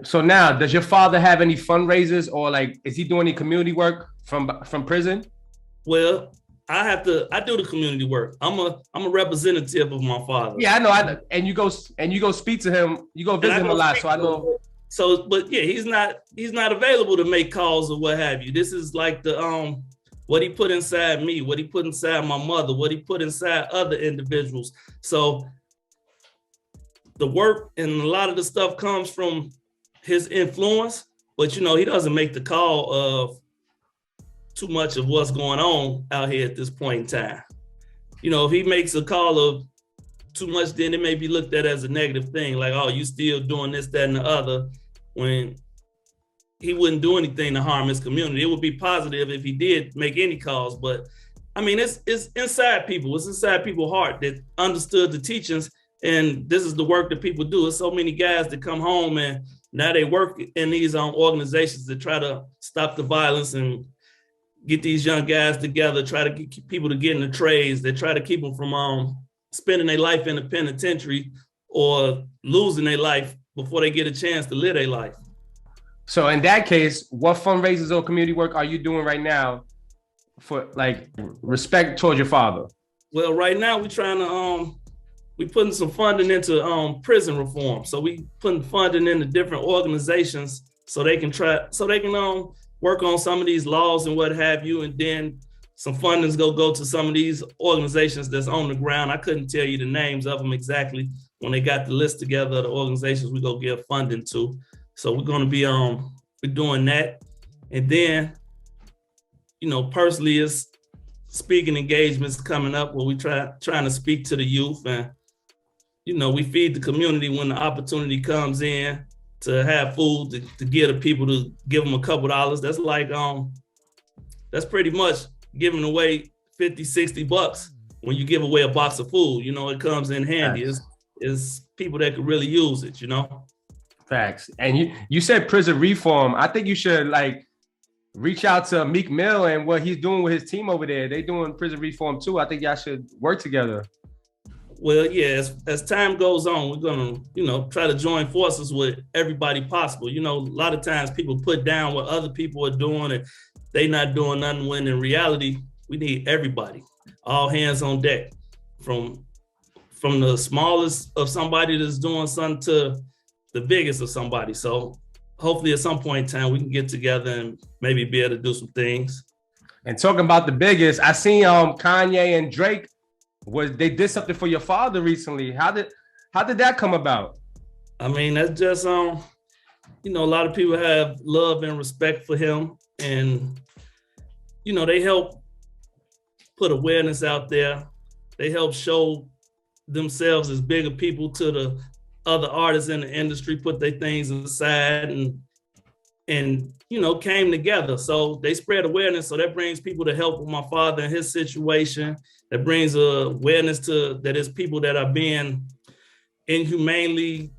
So now, does your father have any fundraisers or like is he doing any community work from prison? Well, I do the community work. I'm a representative of my father. Yeah, I know. And you go speak to him. You go And visit I him a go lot. speak So I to him. know. So, but yeah, he's not available to make calls or what have you. This is like the what he put inside me, what he put inside my mother, what he put inside other individuals. So the work and a lot of the stuff comes from his influence, but he doesn't make the call of too much of what's going on out here at this point in time. If he makes a call of too much, then it may be looked at as a negative thing, like, oh, you still doing this, that, and the other, when he wouldn't do anything to harm his community. It would be positive if he did make any calls, but I mean, it's inside people. It's inside people's heart that understood the teachings, and this is the work that people do. There's so many guys that come home and now they work in these organizations that try to stop the violence and get these young guys together, try to get people to get in the trades. They try to keep them from spending their life in the penitentiary or losing their life before they get a chance to live their life. So in that case, what fundraisers or community work are you doing right now for like respect towards your father? Well, right now we're trying to we putting some funding into prison reform. So we putting funding into different organizations so they can work on some of these laws and what have you, and then some fundings go to some of these organizations that's on the ground. I couldn't tell you the names of them exactly. When they got the list together of the organizations we go give funding to. So we're going to be we're doing that. And then, personally, it's speaking engagements coming up where we trying to speak to the youth, and we feed the community when the opportunity comes in to have food to give the people, to give them a couple dollars. That's like that's pretty much giving away 50, $60 when you give away a box of food. It comes in handy. It's people that could really use it. Facts. And you said prison reform. I think you should like reach out to Meek Mill and what he's doing with his team over there. They doing prison reform too. I think y'all should work together. Well, yeah, as time goes on, we're gonna, try to join forces with everybody possible. A lot of times people put down what other people are doing and they not doing nothing, when in reality, we need everybody, all hands on deck, from the smallest of somebody that's doing something to the biggest of somebody. So hopefully at some point in time, we can get together and maybe be able to do some things. And talking about the biggest, I seen Kanye and Drake they did something for your father recently. How did that come about? I mean, that's just a lot of people have love and respect for him, and they help put awareness out there. They help show themselves as bigger people to the other artists in the industry, put their things aside and came together. So they spread awareness. So that brings people to help with my father in his situation. That brings awareness to that is people that are being inhumanely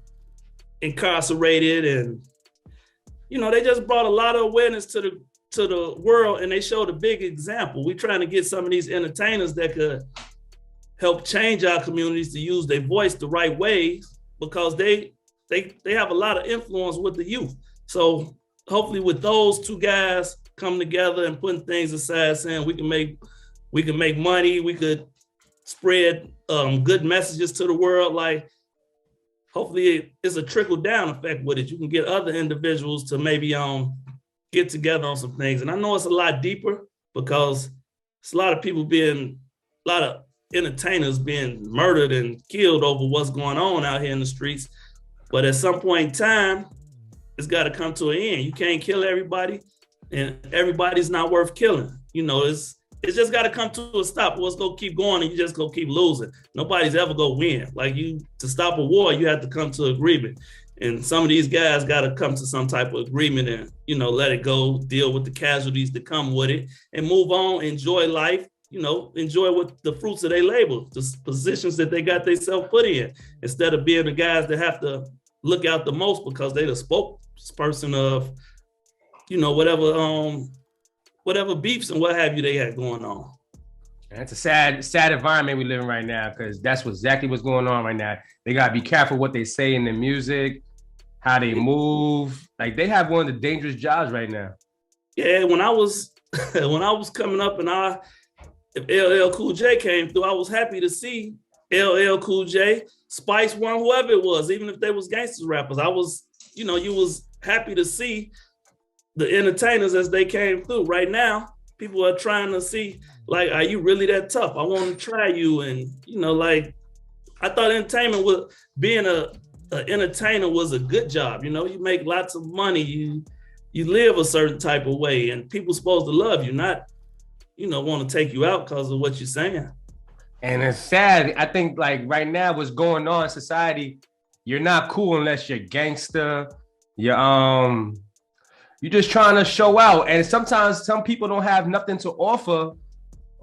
incarcerated, and they just brought a lot of awareness to the world, and they showed a big example. We're trying to get some of these entertainers that could help change our communities to use their voice the right way, because they have a lot of influence with the youth. So hopefully with those two guys coming together and putting things aside, saying we can make money, we could spread good messages to the world. Like, hopefully it's a trickle down effect with it. You can get other individuals to maybe get together on some things. And I know it's a lot deeper, because it's a lot of entertainers being murdered and killed over what's going on out here in the streets. But at some point in time, it's got to come to an end. You can't kill everybody, and everybody's not worth killing. It's just got to come to a stop. What's going to keep going, and you just going to keep losing. Nobody's ever going to win. Like, to stop a war, you have to come to agreement. And some of these guys got to come to some type of agreement and, let it go, deal with the casualties that come with it, and move on, enjoy life, enjoy what the fruits of their labor, the positions that they got themselves put in, instead of being the guys that have to look out the most because they the spokesperson of, whatever beefs and what have you they had going on. And it's a sad environment we live in right now, because that's exactly what's going on right now. They got to be careful what they say in the music, how they move. Like they have one of the dangerous jobs right now. Yeah, when I was when I was coming up and if LL Cool J came through, I was happy to see LL Cool J, Spice One, whoever it was, even if they was gangsters rappers. I was, you was happy to see the entertainers as they came through. Right now, people are trying to see, like, are you really that tough? I want to try you. And, like, I thought entertainment was being a entertainer was a good job. You make lots of money. You live a certain type of way, and people supposed to love you, not, want to take you out because of what you're saying. And it's sad. I think like right now, what's going on in society, you're not cool unless you're gangster. You're just trying to show out. And sometimes some people don't have nothing to offer,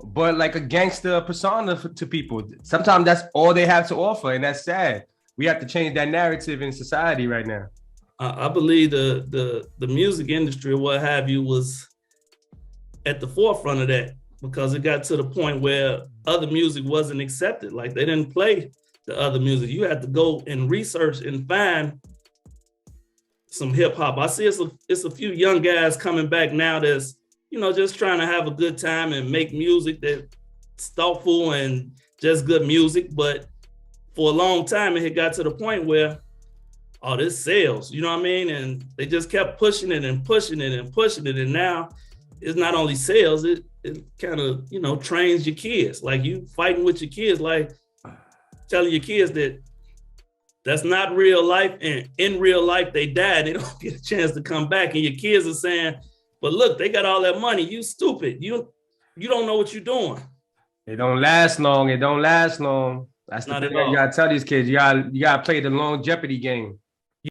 but like a gangster persona to people. Sometimes that's all they have to offer, and that's sad. We have to change that narrative in society right now. I believe the music industry or what have you was at the forefront of that, because it got to the point where other music wasn't accepted. Like they didn't play the other music. You had to go and research and find some hip hop. I see it's a few young guys coming back now that's, just trying to have a good time and make music that's thoughtful and just good music. But for a long time, it had got to the point where, oh, this sells, you know what I mean? And they just kept pushing it and pushing it and pushing it. And now it's not only sales, it kind of, trains your kids. Like you fighting with your kids, like telling your kids that that's not real life. And in real life, they die. They don't get a chance to come back. And your kids are saying, but look, they got all that money. You stupid. You don't know what you're doing. It don't last long. It don't last long. That's the thing you gotta tell these kids. You gotta play the long Jeopardy game.